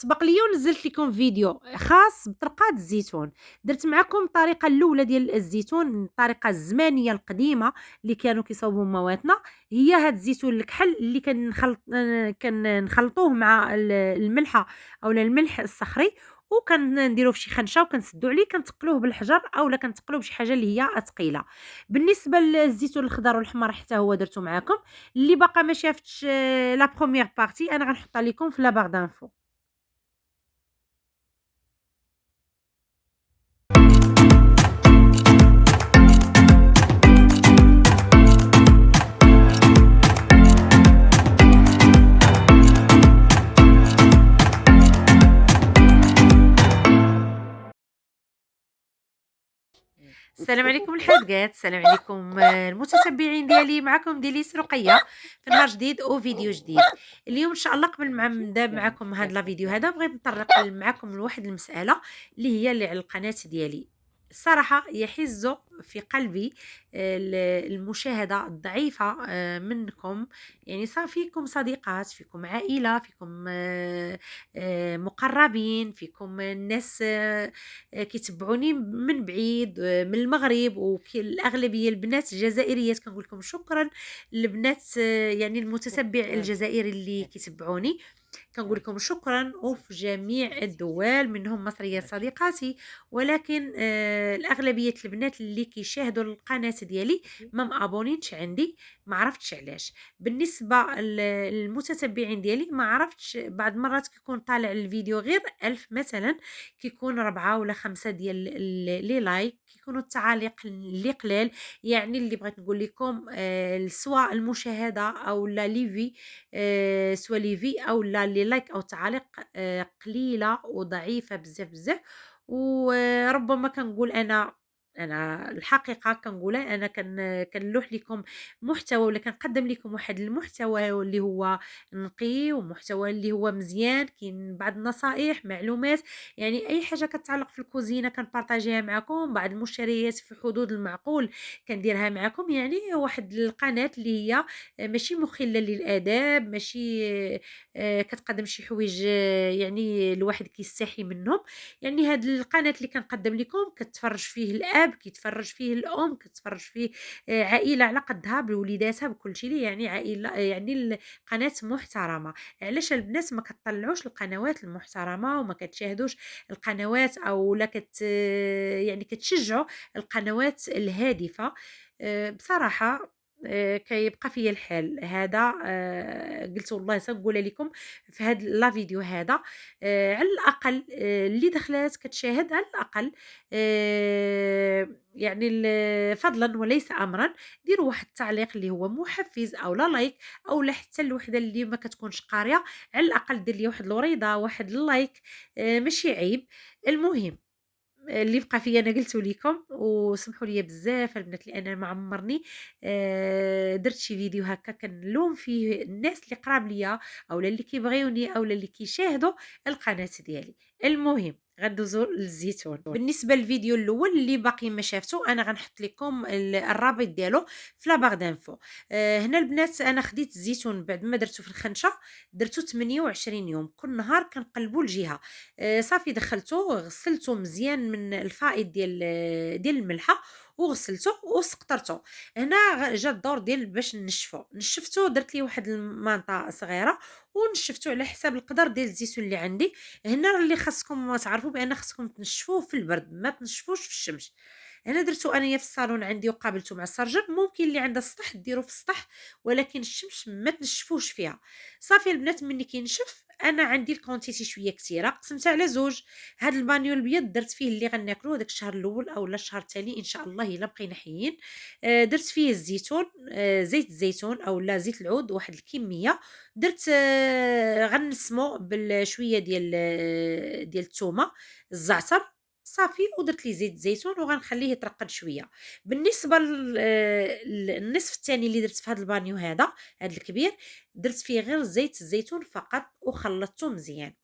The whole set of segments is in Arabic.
سبق ليا ونزلت لكم فيديو خاص بطرقات الزيتون. درت معكم الطريقه الاولى ديال الزيتون، الطريقه الزمانيه القديمه اللي كانوا كيصاوبوا مواتنا. هي هاد الزيتون الكحل اللي كنخلطوه مع الملحه اولا الملح الصخري، وكنديروه في شي خنشه وكنسدو عليه، كنتقلوه بالحجر اولا كنتقلوه بشي حاجه اللي هي ثقيله. بالنسبه للزيتون الخضر والحمر حتى هو درته معكم. اللي باقا ما شافتش لا بروميير بارتي انا غنحطها لكم في لا بار دانفو. السلام عليكم الحلقات، السلام عليكم المتتبعين ديالي، معكم دياليس رقية في نهار جديد وفيديو جديد. اليوم ان شاء الله قبل ما نبدا معكم هذا لا فيديو هذا بغيت نطرق معكم لواحد المسألة اللي هي اللي على القناة ديالي. الصراحة يحز في قلبي المشاهدة الضعيفة منكم. يعني صار فيكم صديقات، فيكم عائلة، فيكم مقربين، فيكم الناس كيتبعوني من بعيد، من المغرب، والأغلبية البنات الجزائريات. كنقول لكم شكرا البنات، يعني المتتبع الجزائري اللي كيتبعوني، كنقول لكم شكرا. وفي جميع الدول منهم مصريات صديقاتي، ولكن الأغلبية البنات اللي كيشاهدوا القناة ديالي ما مابونينش عندي، ما عرفتش علاش. بالنسبة للمتتبعين ديالي ما عرفتش، بعض مرات كيكون طالع الفيديو غير 1000 مثلا، كيكون 4 ولا 5 ديال لي لايك، كيكونوا التعاليق اللي قلال. يعني اللي بغيت نقول لكم سواء المشاهدة او لا ليفي، سوا ليفي او لا لي لايك او تعاليق قليلة وضعيفة بزاف بزاف. وربما كنقول انا الحقيقه كنقولها، انا كنلوح لكم محتوى ولا كنقدم لكم واحد المحتوى اللي هو نقي، ومحتوى اللي هو مزيان، كاين بعض النصائح معلومات. يعني اي حاجه كتعلق في الكوزينه كنبارطاجيها معكم، بعض المشتريات في حدود المعقول كنديرها معكم. يعني واحد القناه اللي هي ماشي مخله للاداب، ماشي كتقدم شي حوايج يعني الواحد كيستحي منهم. يعني هاد القناه اللي كنقدم لكم كتفرج فيه الاب، كيتفرج فيه الام، كتفرج فيه عائله على قدها بوليداتها بكل شيء، يعني عائله، يعني القناه محترمه. علاش البنات ما كتطلعوش القنوات المحترمه وما كتشاهدوش القنوات او لا يعني كتشجعوا القنوات الهادفه؟ بصراحه كيبقى فيا الحال هذا. قلت والله سنقول لكم في هذا لا فيديو هذا، على الاقل اللي دخلات كتشاهد على الاقل، يعني فضلا وليس امرا، ديروا واحد التعليق اللي هو محفز او لا لايك، او لا حتى الوحده اللي ما كتكونش قاريه على الاقل دير لي واحد الوريضه، واحد اللايك، ماشي عيب. المهم اللي بقى فيا انا قلته لكم، وسمحوا لي بزاف البنات لان ما عمرني درت شي فيديو هكا كنلوم فيه الناس اللي قراب ليا، اولا اللي كيبغيوني، اولا اللي كيشاهدوا القناه ديالي. المهم غندوزو للزيتون. بالنسبه للفيديو الاول اللي باقي ما شافتو، انا غنحط لكم الرابط ديالو في لا باغ دانفو. هنا البنات انا خديت الزيتون بعد ما درتو في الخنشه، درتو 28 يوم، كل نهار كنقلبو الجهه. صافي دخلته غسلته مزيان من الفائض ديال الملحه، وغسلته وسقطرته. هنا جا الدور ديال باش نشفته، درت ليه واحد المانطه صغيره ونشفته على حساب القدر ديال الزيتون اللي عندي. هنا اللي خاصكم تعرفوا بان خاصكم تنشفوه في البرد، ما تنشفوش في الشمس. انا درتو انايا في الصالون عندي وقابلته مع السرجل، ممكن اللي عنده السطح ديرو في السطح، ولكن الشمس ما تنشفوش فيها. صافي البنات مني كينشف، انا عندي الكونتيتي شويه كثيره، قسمتها على زوج. هاد البانيو الابيض درت فيه اللي غناكلوه داك الشهر الاول او الشهر الثاني ان شاء الله الا بقينا حيين. درت فيه الزيتون، زيت الزيتون او لا زيت العود واحد الكميه. درت غنسمو بالشويه ديال الثومه، الزعتر، صافي. ودرت لي زيت الزيتون وغنخليه يترقد شويه. بالنسبه للنصف الثاني اللي درت في هذا البانيو هذا الكبير، درت فيه غير زيت الزيتون فقط وخلطته مزيان.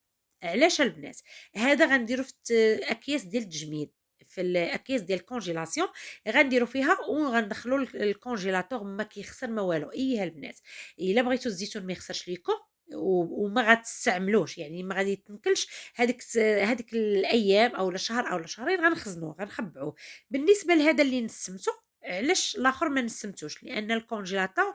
علاش البنات؟ هذا غنديرو في اكياس ديال التجميد، في الاكياس ديال الكونجيلاسيون غنديرو فيها وغندخلو الكونجيلاتور، ما كيخسر ما والو. ايها البنات الا بغيتو الزيتون ما يخسرش ليكم، وما غتستعملوش، يعني ما غادي يتنكلش هاديك الأيام أولا شهر أولا شهرين غنخزنوه، غنخبّعوه. بالنسبة لهذا اللي نسّمتو، علاش الآخر ما نسّمتوش؟ لأن الكونجيلاتور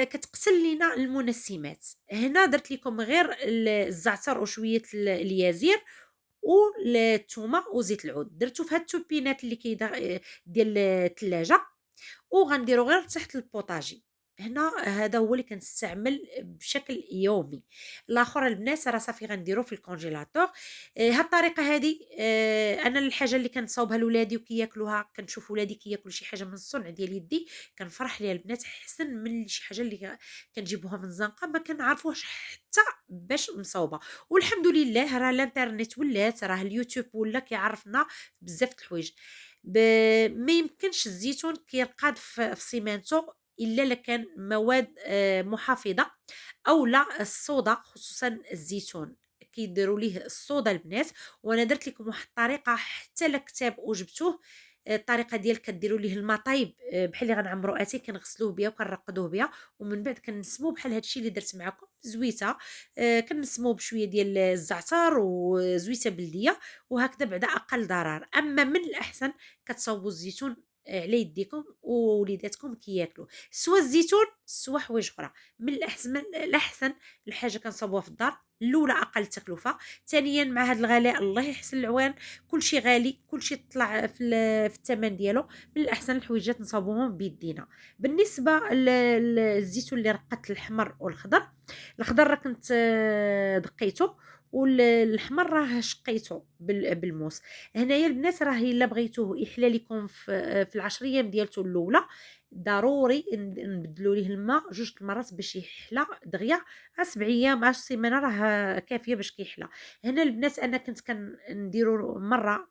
كتقتل لينا المنسمات. هنا درت لكم غير الزعتر وشوية اليازير الثومة وزيت العود، درتو في هاد التوبينات اللي ديال الثلاجة، وغنديرو غير تحت البوطاجي. هنا هذا هو اللي كنستعمل بشكل يومي. الاخر البنات راه صافي غنديرو في الكونجيلاتور. هاد الطريقه هذه، انا الحاجه اللي كنصاوبها لولادي وكياكلوها، كنشوف ولادي كياكلوا شي حاجه من الصنع ديال يدي، كنفرح ليها البنات احسن من شي حاجه اللي كنجيبوها من الزنقه ما كنعرفوش حتى باش مصاوبه. والحمد لله راه الانترنت ولات، راه اليوتيوب ولا كيعرفنا بزاف د الحوايج. ب... ما يمكنش الزيتون كيرقاد في سيمانتو الا الا كان مواد محافظه، او لا الصودا، خصوصا الزيتون كيديروا ليه الصودا البنات. وانا درت لكم واحد الطريقه حتى لكتاب وجبتوه. الطريقه ديال كديروا ليه الماء طايب، بحال اللي غنعمروا اتاي كنغسلوه بها وكنرقدوه بها، ومن بعد كنسموه بحال هادشي اللي درت معكم زويته. كنسموه بشويه ديال الزعتر وزويته بلديه، وهكذا بعدا اقل ضرر. اما من الاحسن كتصاوبوا الزيتون على يديكم ووليداتكم كياكلوا، سوا الزيتون سوا حوايج اخرى. من الاحسن الحاجه كنصاوبوها في الدار، الاولى اقل تكلفه، ثانيا مع هذا الغلاء الله يحسن العوان، كلشي غالي، كلشي طلع في الثمن ديالو. من الاحسن الحويجات نصاوبوهم بيدينا. بالنسبه للزيتون اللي رقدت الحمر والخضر، الخضر راه كنت دقيته، والحمر راه شقيته بالموس. هنايا البنات راه الا بغيتوه يحلى لكم في العشر ايام ديالته الاولى، ضروري نبدلوا ليه الماء جوج المرات باش يحلى دغيا. 7 ايام 10 سيمانه راه كافيه باش كيحلى. هنا البنات انا كنت كنديروا مره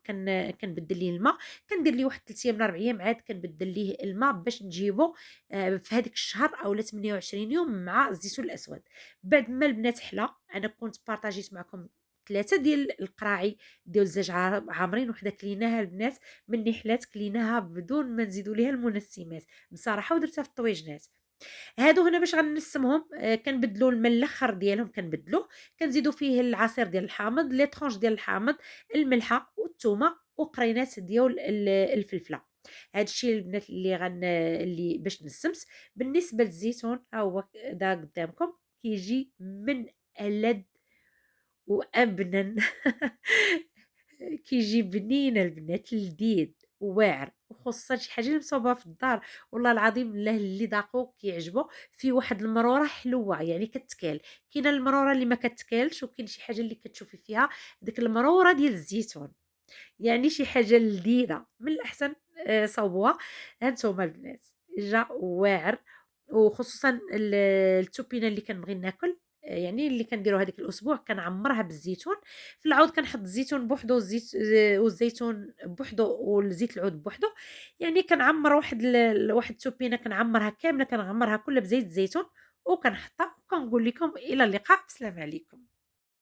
كنبدل ليه الماء، كندير ليه واحد 3 ايام 4 ايام عاد كنبدل ليه الماء باش نجيبو في هذيك الشهر اولا 28 يوم مع الزيتون الاسود. بعد ما البنات حلا، انا كنت بارطاجيت معكم 3 ديال القراعي ديال الزاج عامرين، وحده كليناها البنات مني حلات كليناها بدون ما نزيدو ليها المنسمات بصراحه، ودرتها في الطويجنات. هادو هنا باش غنسمهم، كنبدلوا الماء الاخر ديالهم كنبدلوه، كنزيدوا فيه العصير ديال الحامض، لي طرونش ديال الحامض، الملحه والثومه وقرينات ديال الفلفله. هادشي البنات اللي باش نسمس. بالنسبه للزيتون ها هو دا قدامكم، كيجي من ألذ وأبنن كيجي بنين البنات، لذيذ واعر، وخصوصا شي حاجه اللي مصوبه في الدار. والله العظيم الله اللي ذاقو كيعجبو. في واحد المروره حلوه يعني كتكال، كاينه المروره اللي ما كتكالش، وكاين شي حاجه اللي كتشوفي فيها ديك المروره ديال الزيتون، يعني شي حاجه لذيذه. من الاحسن صوبوها هانتوما البنات، جا واعر. وخصوصا التوبينه اللي كنبغي ناكل، يعني اللي كنديرو هذيك الاسبوع كنعمرها بالزيتون. في العود كنحط الزيتون بوحدو، والزيتون بوحدو، والزيت العود بوحدو. يعني كنعمر واحد التوبينه كنعمرها كامله، كنعمرها كلها بزيت الزيتون وكنحطها، وكنقول لكم الى اللقاء، بسلام عليكم.